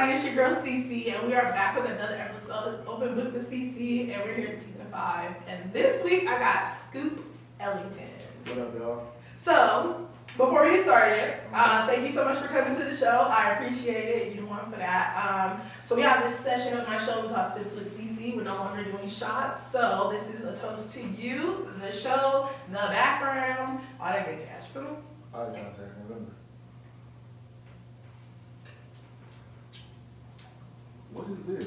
everybody, it's your girl Cici, and we are back with another episode of Open Book with Cici, and we're here in season 5. And this week I got Scoop Ellington. What up, y'all? So, before we get started, thank you so much for coming to the show. I appreciate it. You're the one for that. So we have this session of my show we call Sips with Cici. We're no longer doing shots, so this is a toast to you, the show, the background, all that good jazz. Feel me? Eye contact, remember. What is this?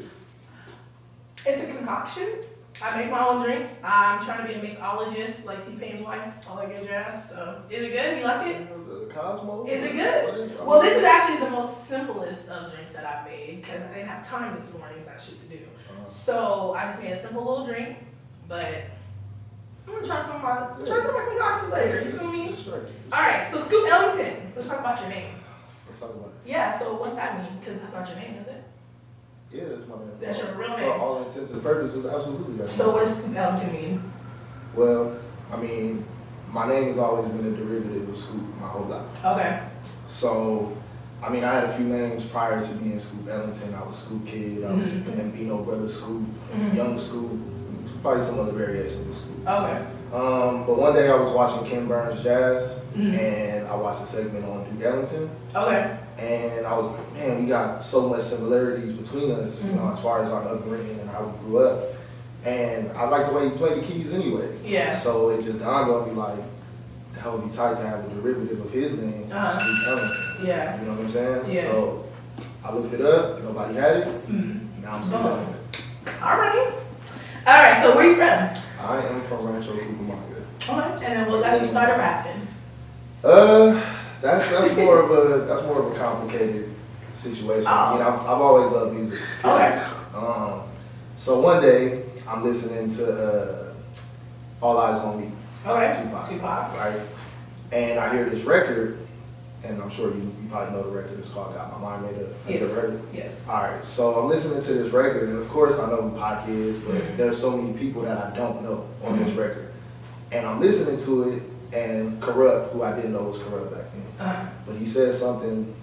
It's a concoction. I make my own drinks. I'm trying to be a mixologist, like T-Pain's wife, all that good jazz. So, is it good? You like it? The Cosmo? Is it good? Well, this is actually the most simplest of drinks that I've made because I didn't have time this morning. Got shit to do. So I just made a simple little drink, but I'm gonna try some of my concoction later. You feel me? All right. So Scoop Ellington. Let's talk about your name. Let's talk about it. Yeah. So what's that mean? Because that's not your name, is it? Yeah, that's my name. That's your real name. For all intents and purposes, absolutely. That's So what does Scoop Ellington mean? Well, I mean, my name has always been a derivative of Scoop my whole life. Okay. So, I mean, I had a few names prior to being Scoop Ellington. I was Scoop Kid, I was Bambino Brother Scoop, Young Scoop, probably some other variations of Scoop. Okay. But one day I was watching Ken Burns Jazz, and I watched a segment on Duke Ellington. Okay. And I was like, man, we got so much similarities between us, you know, as far as our upbringing and how we grew up. And I like the way he played the keys anyway. Yeah. So it just dawned on me like, the hell would be tight to have a derivative of his name, Scoop Ellington. Yeah. You know what I'm saying? Yeah. So I looked it up, nobody had it, now I'm Scoop Ellington. Alright. Alright, so where you from? I am from Rancho Cucamonga. Okay. And then what got you started rapping? That's more of a complicated situation. Oh. You know, I've always loved music. Okay. So one day I'm listening to All Eyes on Me. Okay. Tupac. Right. And I hear this record, and I'm sure you probably know the record. It's called "Got My Mind Made Up." Have you ever heard it? Yes. All right. So I'm listening to this record, and of course I know who Pac is, but there's so many people that I don't know on this record, and I'm listening to it. And Corrupt, who I didn't know was Corrupt back then. But he said something,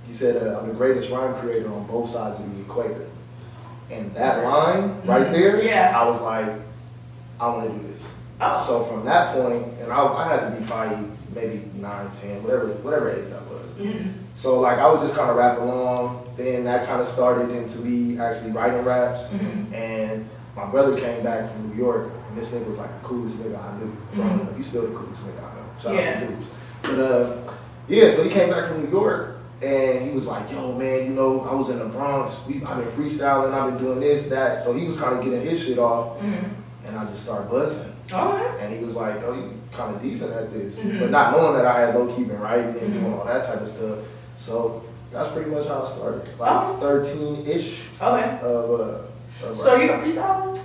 he said, I'm the greatest rhyme creator on both sides of the equator. And that line right there, I was like, I want to do this. Oh. So from that point, and I had to be probably maybe 9, 10, whatever age that was. So like I would just kind of rap along. Then that kind of started into me actually writing raps. And my brother came back from New York, and this nigga was like the coolest nigga I knew growing up. He's still the coolest nigga I know. Shout out to Dudes. But yeah, so he came back from New York, and he was like, yo, man, you know, I was in the Bronx. I've been freestyling. I've been doing this, that. So he was kind of getting his shit off, and I just started buzzing. And he was like, oh, you kind of decent at this. But not knowing that I had low-key been writing and doing all that type of stuff. So that's pretty much how it started. Like 13-ish. Okay. So you a freestyler?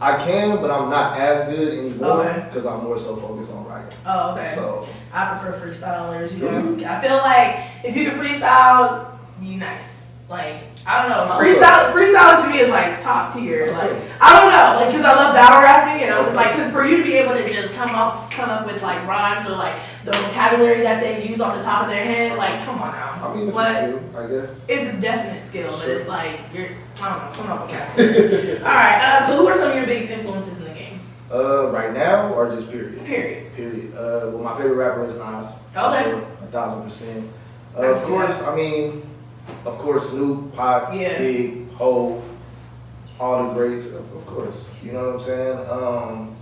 I can, but I'm not as good anymore because I'm more so focused on writing. Oh, okay. So I prefer freestylers. You know, I feel like if you can freestyle, you nice. Like I don't know, freestyling to me is like top tier. Like I don't know, like because I love battle rapping, and I was like, because for you to be able to just come up with like rhymes or like the vocabulary that they use off the top of their head, like come on now. I mean, it's a skill, I guess. It's a definite skill, but it's like I don't know, some of vocabulary. All right. So who are some of your biggest influences in the game? Right now or just period? Period. Well, my favorite rapper is Nas. Okay. Sure, 1,000%. Of course, Snoop, Pac, Big, Hov, all the greats, of course. You know what I'm saying?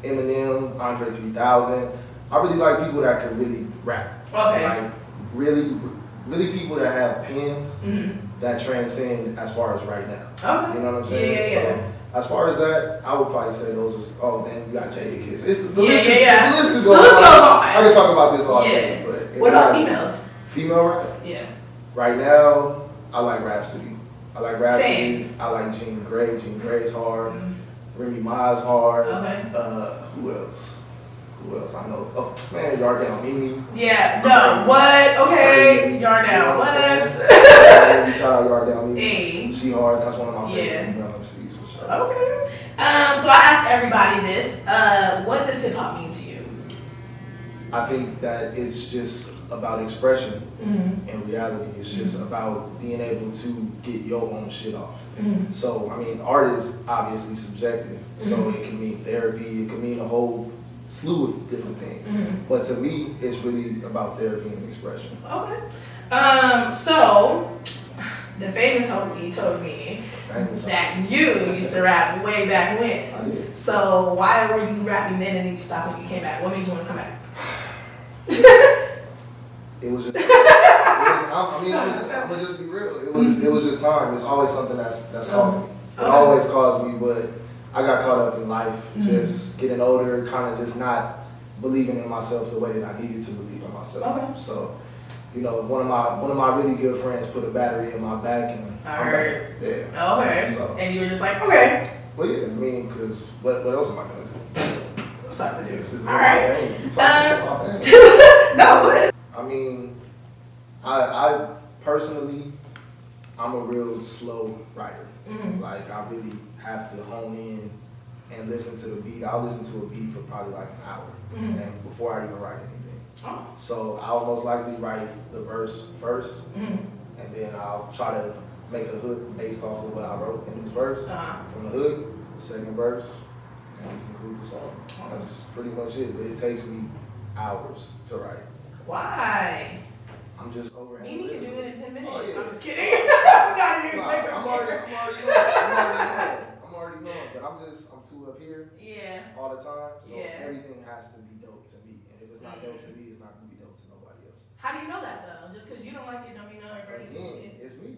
Eminem, Andre 3000. I really like people that can really rap. Okay. Like really people that have pens that transcend as far as right now. Okay. You know what I'm saying? Yeah. So as far as that, I would probably say those was. Oh, then you got Jada Kiss. The list could go on. I can talk about this all day. But what about females? Female rap? Yeah. Right now, I like Rhapsody. I like Rhapsody. Same. I like Jean Grey. Jean Grey's hard. Remy Ma's hard. Okay. Who else? I know. Oh man, Yardell Mimi. Yeah. No. What? Okay. Yardell. What? Shout out Yardell Mimi. Hey. She hard. That's one of my favorite female MCs for sure. Okay. So I ask everybody this. What does hip hop mean to you? I think that it's just about expression Mm-hmm. in reality. It's just about being able to get your own shit off. Mm-hmm. So, I mean, art is obviously subjective. So it can mean therapy, it can mean a whole slew of different things. Mm-hmm. But to me, it's really about therapy and expression. Okay. So the famous homie told me that you used to rap way back when. I did. So why were you rapping then and then you stopped when you came back? What made you want to come back? It was just. I'm gonna just be real. It was just time. It's always something that's called me. It always calls me, but I got caught up in life, just getting older, kind of just not believing in myself the way that I needed to believe in myself. Okay. So, you know, one of my really good friends put a battery in my back, and I heard. Yeah. Okay. So, And you were just like, okay. well, yeah. I mean, because what else am I gonna do? What's up to do? This is All right. my thing. You talking shit about that? No, what? I mean, I personally, I'm a real slow writer. Mm-hmm. Like, I really have to hone in and listen to the beat. I'll listen to a beat for probably like an hour and before I even write anything. Oh. So I'll most likely write the verse first, and then I'll try to make a hook based off of what I wrote in this verse. From the hook, second verse, and conclude the song. That's pretty much it. But it takes me hours to write. Why? I'm just over. Mimi can do it in 10 minutes. Oh, yeah. I'm just kidding. We got it. I'm already knowing, but I'm too up here all the time, so everything has to be dope to me, and if it's not dope to me, it's not gonna be dope to nobody else. How do you know that though? Just because you don't like it, don't mean everybody's Again, like it. it's me.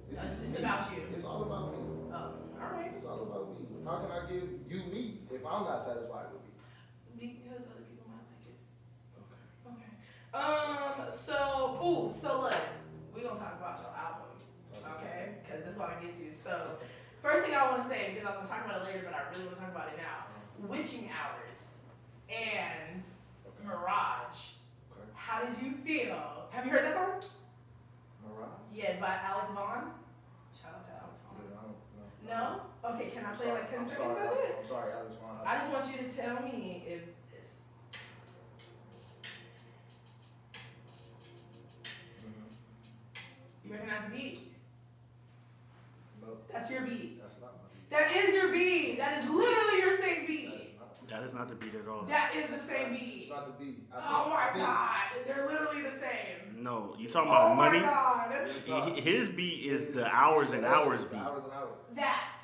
It's just about you. It's all about me. Oh, all right. It's all about me. How can I give you me if I'm not satisfied with me? Because other people might like it. Okay. Okay. So look, we're gonna talk about your album, okay? Because that's what I get to. So, first thing I want to say, because I was gonna talk about it later, but I really want to talk about it now. Witching Hours and Mirage. Okay. How did you feel? Have you heard that song? Mirage? Yes, by Alex Vaughn. Shout out to Alex Vaughn. Yeah, I don't know. No? Okay, can I play like 10 seconds of it? I'm sorry, Alex Vaughn. I just want you to tell me if this. You recognize the beat? No, That's your beat. that's not my beat. That is your beat. That is literally your same beat. That is not the beat at all. That is the same It's beat. not the beat. Oh my god. They're literally the same. No, you talking about Oh my money? god. His beat is the hours and hours beat. Hours and hours. That.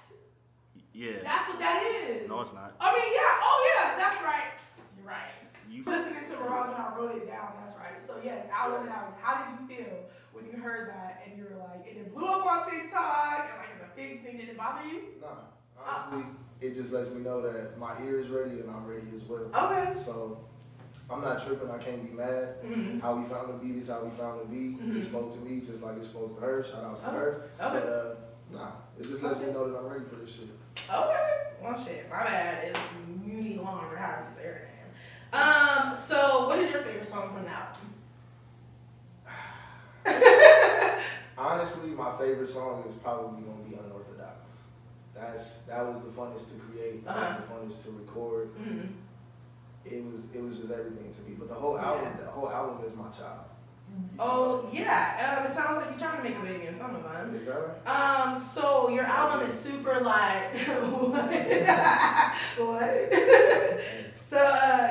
Yeah. That's what that is. No, it's not. I mean, yeah. Oh yeah. That's right. You're right. You Listening to Mirage and I wrote it down. That's right. So yes, hours and hours. How did you feel when you heard that and you were like, and it blew up on TikTok and like it's a big thing? Did it bother you? Nah, honestly, it just lets me know that my ear is ready and I'm ready as well. Okay. So I'm not tripping. I can't be mad. Mm-hmm. How we found the beat is how we found the beat. It spoke to me just like it spoke to her. Shout out to her. Okay. But nah, it just lets me know that I'm ready for this shit. Okay. Well, shit. My bad. It's Muni Longer. How do you say her name? So what is your favorite song from the album? Honestly, my favorite song is probably gonna be Unorthodox. That was the funnest to create. That was the funnest to record. Mm-hmm. It was just everything to me. But the whole album is my child. Oh yeah. It sounds like you're trying to make a baby in some of them. Is that right? So your album is super like what? What? So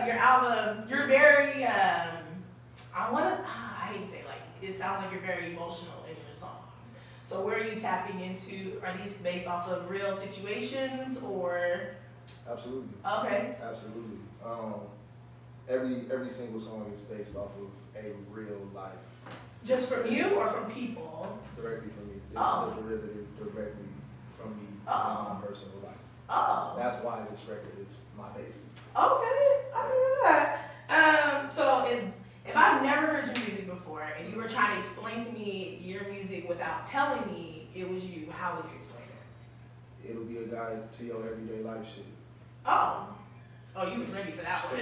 your album, you're very I hate to say like it sounds like you're very emotional in your songs. So where are you tapping into? Are these based off of real situations or? Absolutely. Okay. Absolutely. Every single song is based off of a real life. Just from you or from people? Directly from me. This is a derivative directly from me in my personal life. Oh. That's why this record is my baby. Okay, I didn't know that. So if I've never heard your music before and you were trying to explain to me your music without telling me it was you, how would you explain it? It'll be a guide to your everyday life shit. Oh, you was ready for that one.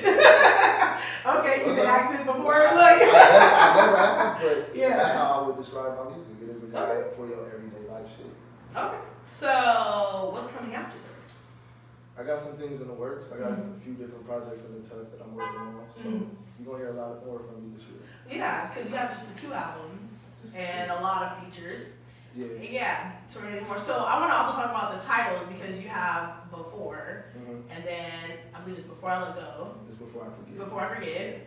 Okay, you've been asked this before. Look. I never have, but Yeah. that's how I would describe my music. It is a guide for your everyday life shit. Okay. So what's coming after this? I got some things in the works. I got a few different projects in the tuck that I'm working on. So you're gonna hear a lot more from me this year. Yeah, because you got just the 2 albums and a lot of features. Yeah. Yeah, so we're getting more. So I want to also talk about the titles because you have Before, and then I believe it's Before I Let Go. Just before I forget. Before I forget.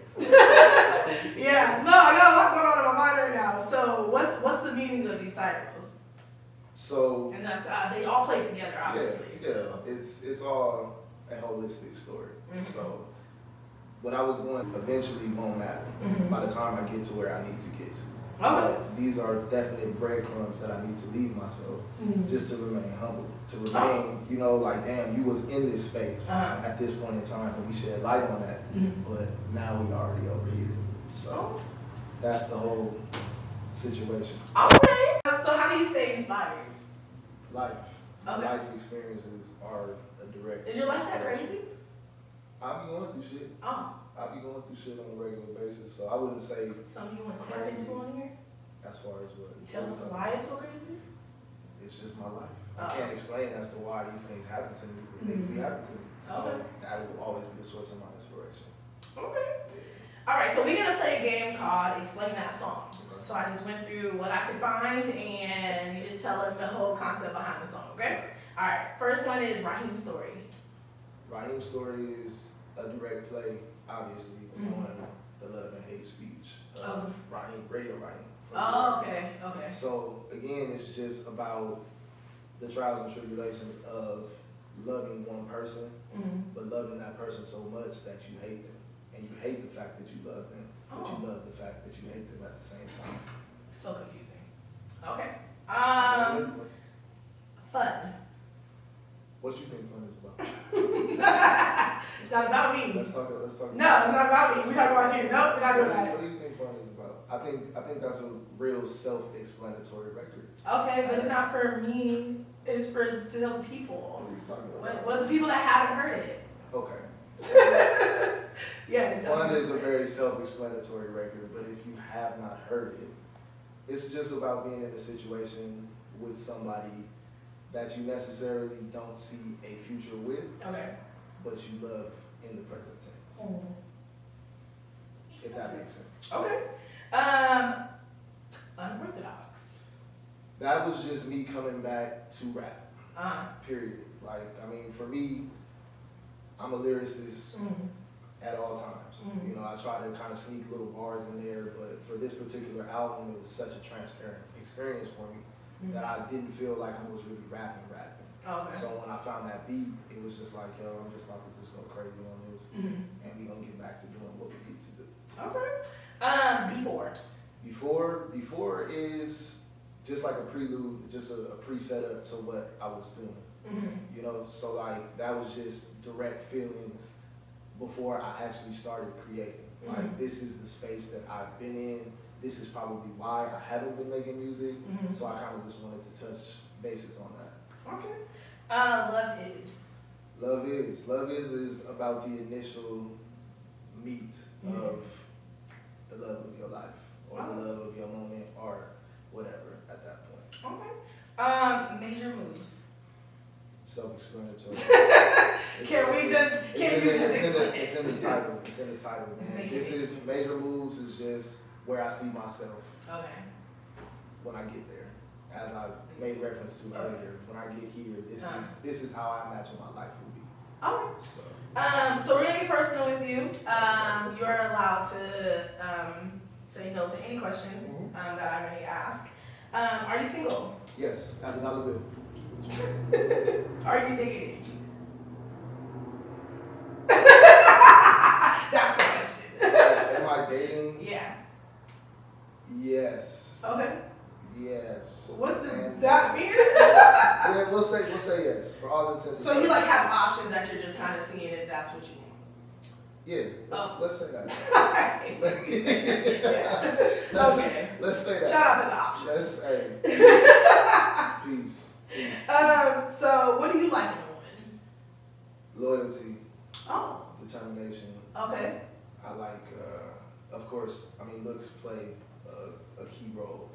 Yeah, no, I got a lot going on in my mind right now. So what's the meanings of these titles? So. And that's they all play together, obviously. Yeah, So. it's all a holistic story. So what I was going eventually won't matter by the time I get to where I need to get to. But these are definite breadcrumbs that I need to leave myself just to remain humble, to remain, you know, like, damn, you was in this space at this point in time and we shed light on that, but now we already over here. So that's the whole situation. Okay. So how do you stay inspired? Life. Okay. Life experiences are a direct. Is your life that crazy? I be going through shit. I be going through shit on a regular basis, so I wouldn't say. Something you want to tap into on here? As far as what? Tell us why it's so crazy? It's just my life. I can't explain as to why these things happen to me. The things be happening to me. So that will always be the source of my inspiration. Okay. All right, so we're gonna play a game called Explain That Song. So I just went through what I could find, and you just tell us the whole concept behind the song. Okay? All right. First one is Raheem's Story. Raheem's Story is a direct play, obviously, on the love and hate speech of Raheem, Radio Raheem. Oh, okay, okay. So again, it's just about the trials and tribulations of loving one person, but loving that person so much that you hate them. And you hate the fact that you love them, but you love the fact that you hate them at the same time. So confusing. Okay. Fun. What do you think fun is about? It's not about me. Let's talk. No, it's not about me. We're talking about you. Nope, we're not doing that. What do you think fun is about? I think that's a real self-explanatory record. Okay, but it's not for me. It's for to tell the people. What are you talking about? Well, the people that haven't heard it. Okay. Yeah. Fun is a very self-explanatory record, but if you have not heard it, it's just about being in a situation with somebody that you necessarily don't see a future with, but you love in the present tense. If that makes sense. Okay. Unorthodox. That was just me coming back to rap. Period. Like, I mean, for me, I'm a lyricist at all times. You know, I try to kind of sneak little bars in there, but for this particular album, it was such a transparent experience for me that I didn't feel like I was really rapping. So when I found that beat, it was just like, yo, I'm just about to just go crazy on this, and we're gonna get back to doing what we need to do. Before is just like a prelude, just a pre-setup to what I was doing. You know, so like that was just direct feelings before I actually started creating. Like, this is the space that I've been in. This is probably why I haven't been making music. So I kind of just wanted to touch bases on that. Okay. Love is about the initial meet of the love of your life, or the love of your moment, or whatever at that point. Okay. Major moves. Self-explanatory. It's in the title. It's in the title, man. This is major moves. Is just where I see myself. When I get there, as I made reference to earlier, when I get here, this is how I imagine my life will be. So we're gonna get personal with you. You're allowed to say no to any questions that I may ask. Are you single? Yes, as a dollar bill. Are you dating? That's the question. Am I dating? Yeah. Yes. Okay. Yes. What does that mean? Yeah, we'll say yes for all intents. So you like have options that you're just kind of seeing if that's what you want. Yeah. Let's say that. Alright. Okay. Let's say that. Shout out to the options. Peace. So what do you like in a woman? Loyalty. Oh. Determination. Okay. I like, of course, I mean, looks play a key role,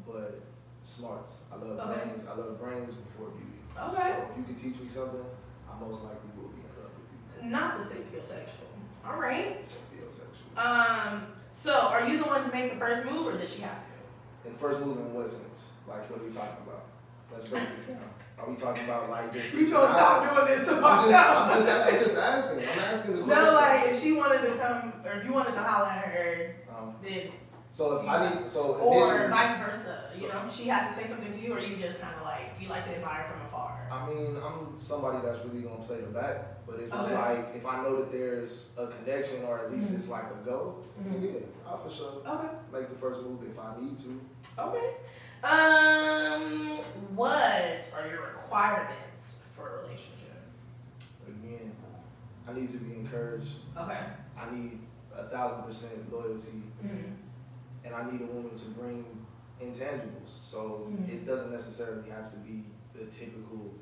but smarts. I love brains. I love brains before beauty. Okay. So if you can teach me something, I most likely will be in love with you. Not the sapiosexual. All right. Sapiosexual. So are you the one to make the first move, or does she have to? In first move in what sense? Like, what are we talking about? Let's break this down. Are we talking about like just? You gonna stop doing this to my I'm just asking. I'm asking the question. No, like if she wanted to come, or if you wanted to holler at her, then. So if I need, so or vice versa, you know, she has to say something to you, or you just kind of like, you like to admire from afar. I mean, I'm somebody that's really gonna play the back, but if it's Okay. like, if I know that there's a connection, or at least it's like a go, Mhm. yeah, I'll for sure Okay. make the first move if I need to. Okay. What are your requirements for a relationship? Again, I need to be encouraged. Okay. I need 1,000% loyalty, Mm-hmm. and I need a woman to bring intangibles. So Mhm. it doesn't necessarily have to be the typical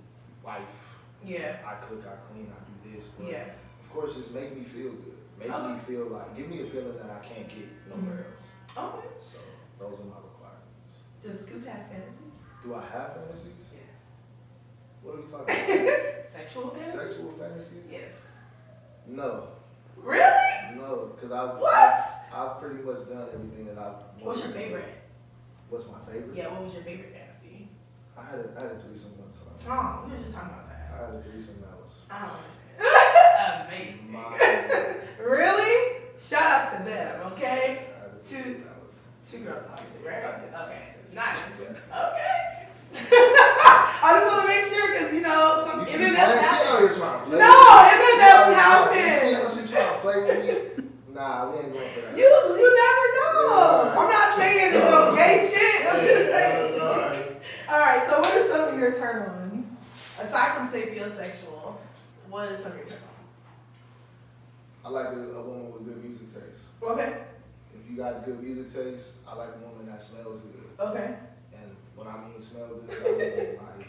wife. Yeah. I cook, I clean, I do this. But Yeah. of course, just make me feel good. Make Okay. me feel like, give me a feeling that I can't get nowhere else. Okay. So those are my requirements. Does Scoop has fantasy? Do I have fantasies? Yeah. What are we talking about? Sexual fantasy? Sexual fantasies? Yes. No. Really? No, because I've pretty much done everything that I've wanted. What's your to do. favorite? What's my favorite? Yeah, what was your favorite fantasy? I had a threesome one time. Oh, we were just talking about I that. had a threesome that was I don't understand. Amazing. my favorite. Really? Shout out to them, okay? I had a threesome that was. Two girls, obviously, right? Yes. Okay. Yes. Nice. Yeah. Okay. I just want to make sure because, you know, some You see, MMFs man, she happen. out here trying to play. No, MMFs You happen. see how she trying to play with me? Nah, we ain't going for that. You never know. Yeah. I'm not saying it's no gay shit. I'm just saying. Alright. All right. So, what are some of your turn-ons aside from sapiosexual? What are some of your turn-ons? I like a woman with good music taste. Okay. If you got good music taste, I like a woman that smells good. Okay. And when I mean smell good, I mean like,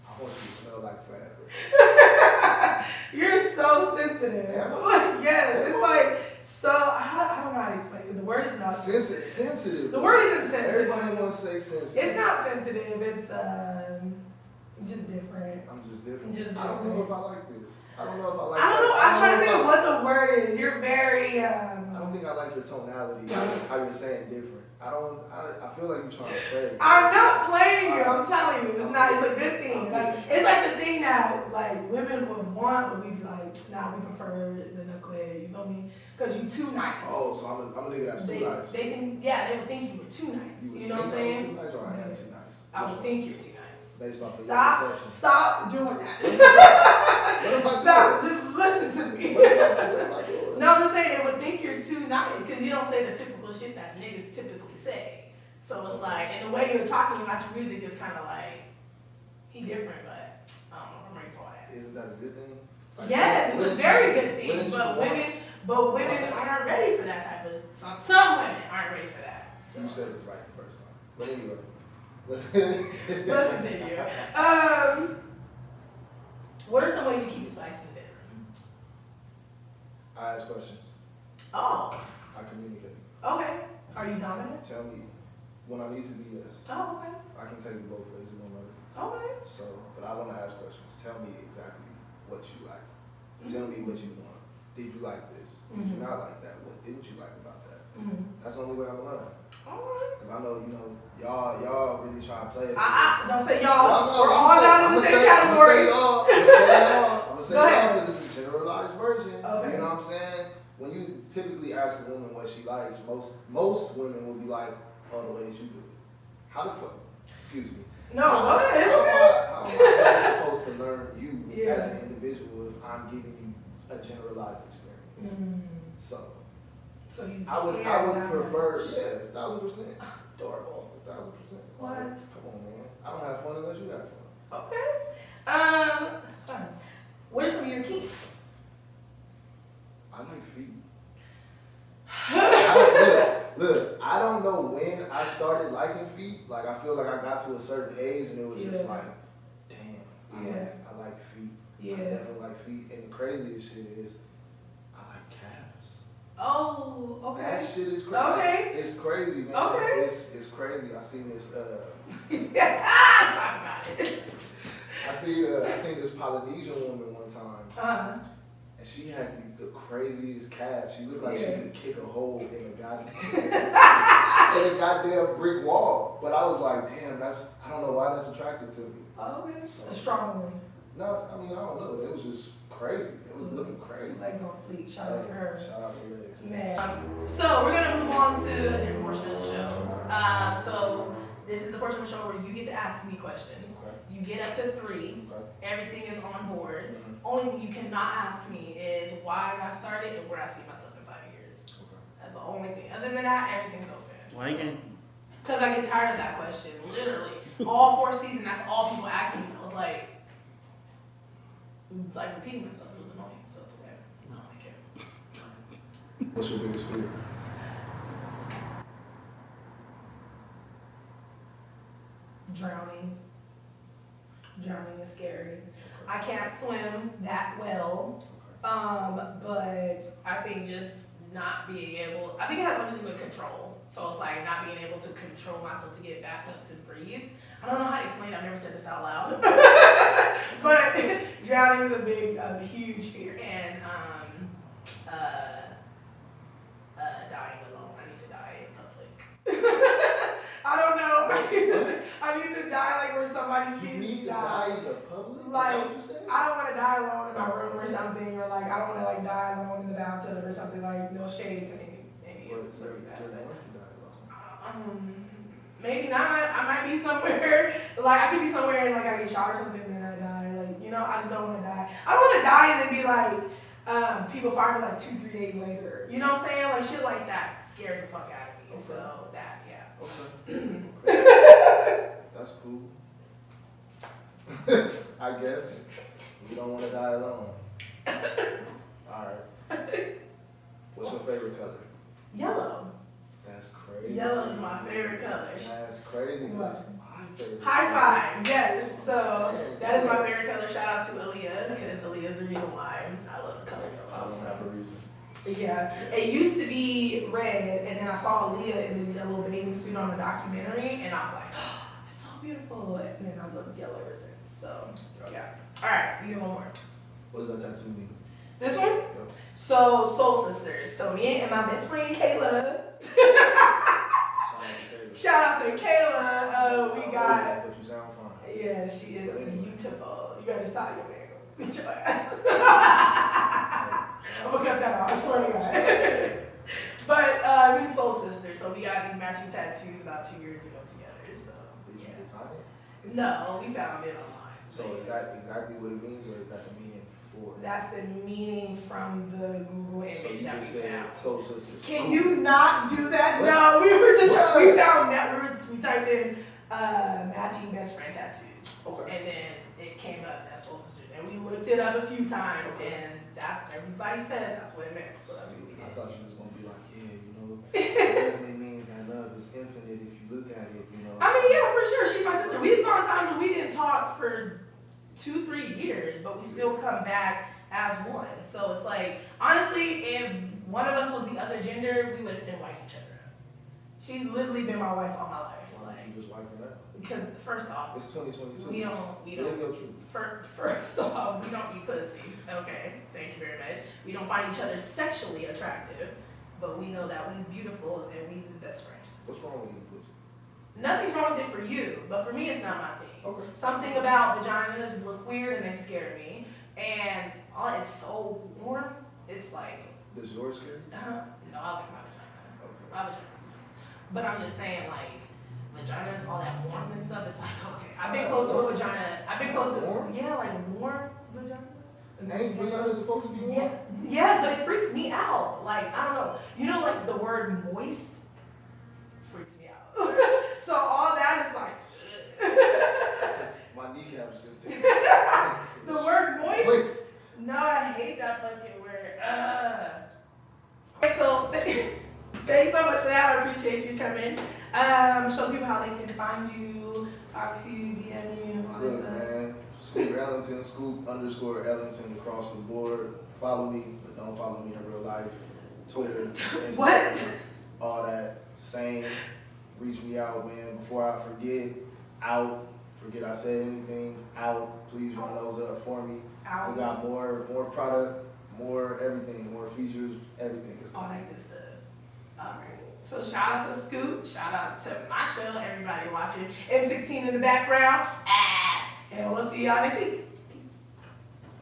I want you to smell like forever. You're so sensitive. Yeah. Yes, it's like so. I don't know how to explain it. The word is not Sensitive. The word isn't sensitive. Everybody wants to say sensitive. It's not sensitive. It's just different. I'm just different. Just I don't know if I like this. I don't know if I like I don't know. that. I'm trying to think know of what the word is. You're very. I don't think I like your tonality. How you're saying different. I feel like you're trying to play. I'm not playing you. I'm telling you, it's not. It's a good thing. Like it's like the thing that like women would want, but we be like, nah, we prefer the knucklehead. You feel me? Because you too nice. Oh, so I'm a nigga that's too nice. They can, yeah, they would think you were too nice. You know what I'm saying? Too nice, or I am too nice. I would think you're too nice. Based off of your perception. Stop doing that. What am I Stop. doing? Just listen to me. What am I doing? No, I'm just saying they would think you're too nice because you don't say the typical shit that niggas typically say. So it's like, and the way you're talking about your music is kind of like, he different, but I don't know, I'm ready for that. Isn't that a good thing? Like, Yes, it's a very good thing, wouldn't but you women aren't ready for that type of, some women aren't ready for that. So. You said it right the first time. But anyway. Let's continue. What are some ways you keep it spicy in the bedroom? I ask questions. Oh, I communicate. okay. Are you dominant? Tell me when I need to be, yes. Oh, okay. I can take it both ways, no matter. Okay. So, but I want to ask questions. Tell me exactly what you like. Tell me what you want. Did you like this? Did you not like that? What didn't you like about that? That's the only way I'm gonna learn. Alright. Cause I know, y'all really try to play it. Don't say y'all. No, We're all not in the same category. I'm gonna say Go ahead. y'all because it's a generalized version. Okay. You know what I'm saying? When you typically ask a woman what she likes, most women will be like, oh, the way that you do it. How the fuck? Excuse me. No, go ahead. It's How okay. am I supposed to learn you Yeah. as an individual if I'm giving you a generalized experience? So you I would prefer, yeah, 1,000%. Adorable. 1,000%. What? Come on, man. I don't have fun unless you have fun. Okay. Fine. What are some of your kinks? I like feet. Look, I don't know when I started liking feet. Like, I feel like I got to a certain age and it was just like, damn, I like feet. Yeah. I definitely like feet. And the craziest shit is, I like calves. Oh, okay. That shit is crazy. Okay. It's crazy, man. Okay. It's crazy. I seen this, Talk about it. I seen this Polynesian woman one one time. Uh-huh. And she had the craziest calf. She looked like she could kick a hole in a goddamn brick wall. But I was like, damn, I don't know why that's attractive to me. Oh, okay. So, A strong one. No, I mean, I don't know. It was just crazy. It was looking crazy. Legs on fleek. Shout out to her. Shout out to legs. Man. So we're gonna move on to a different portion of the show. So this is the portion of the show where you get to ask me questions. Okay. You get up to 3. Okay. Everything is on board. Mm-hmm. Only thing you cannot ask me is why I started and where I see myself in 5 years. Okay. That's the only thing. Other than that, everything's open. Why you getting? Because I get tired of that question. Literally, all 4 seasons, that's all people ask me. I was like repeating myself. It was annoying. So it's okay. I don't care. What's your biggest fear? Drowning. Drowning is scary. I can't swim that well, but I think just not being able, I think it has something to do with control. So it's like not being able to control myself to get back up to breathe. I don't know how to explain it. I've never said this out loud. But drowning is a huge fear. And dying alone. I need to die in public. I don't know. I need to die like where somebody sees me You need to die in the public? Like, Is that what you said? I don't want to die alone in my room or something, or like I don't want to like die alone in the bathtub or something. Like no shade to any of this like that. Maybe not. I might be somewhere. Like I could be somewhere and like I get shot or something and then I die. Like I just don't want to die. I don't want to die and then be like people find me like 2-3 days later. You know what I'm saying? Like shit like that scares the fuck out of me. Okay. So that Okay. That's cool. I guess you don't want to die alone. Alright. What's your favorite color? Yellow. That's crazy. Yellow is my favorite color. That's crazy. That's my favorite. High five. Yes. So that is my favorite color. Shout out to Aaliyah because Aaliyah is the reason why I love the color I yellow. don't have a reason. Yeah, it used to be red, and then I saw Aaliyah in this yellow bathing suit on a documentary, and I was like, oh, it's so beautiful. And then I loved yellow ever since. So, yeah. All right, you get one more. What does that tattoo mean? This one? Yep. So, Soul Sisters. So, me and my best friend, Kayla. Shout out to Kayla. We got. But you sound fine. Yeah, she is beautiful. You better stop your man. Beat your ass. I'm gonna cut that off, I swear to God. But we Soul Sisters, so we got these matching tattoos about 2 years ago together. So Did you design it? no, we found it online. So is that exactly what it means, or is that the meaning for it? That's the meaning from the Google image So you that just we said found. Soul Sisters. Can Cool. you not do that? What? No, we were just What? we found that we typed in matching best friend tattoos, Okay. and then it came up as Soul Sisters, and we looked it up a few times, and that everybody said that's what it meant. So that's what we I did. thought you was gonna be like, yeah, it definitely means that love is infinite if you look at it, I mean, yeah, for sure. She's my sister. We've gone times where we didn't talk for 2-3 years, but we still come back as one. So it's like, honestly, if one of us was the other gender, we would have been wiped each other out. She's literally been my wife all my life. Like, you just wiping it out. because first off, It's 2022. we don't. Live your truth. First off, we don't eat pussy. Okay, thank you very much. We don't find each other sexually attractive, but we know that we's beautiful and we's his best friends. What's wrong with you, pussy? Nothing's wrong with it for you, but for me, it's not my thing. Okay. Something about vaginas look weird and they scare me, and it's so warm. It's like, Does yours scare you? no, I like my vagina. Okay. My vagina's nice, but I'm just saying, like, vaginas, all that warmth and stuff. It's like, okay, I've been close to a vagina. I've been close to, Warm? yeah, like warm vagina. Ain't vagina supposed to be warm? Yeah, yes, but it freaks me out. Like, I don't know. You know, like the word moist freaks me out. So all that is like. My kneecaps just take The word moist? Moist. No, I hate that fucking word. Okay, so thanks so much for that. I appreciate you coming. Show people how they can find you, talk to you, DM you, all this Look, stuff. man. Scoop Ellington, Scoop_Ellington across the board. Follow me, but don't follow me in real life. Twitter, Instagram, What? all that. Same. Reach me out, man. Before I forget, out for forget I said anything, out, please run those up for me. Out. We got more product, more everything, more features, everything is All coming. that good stuff. Alright. So shout out to Scoop, shout out to my show, everybody watching. M16 in the background. And we'll see y'all next week.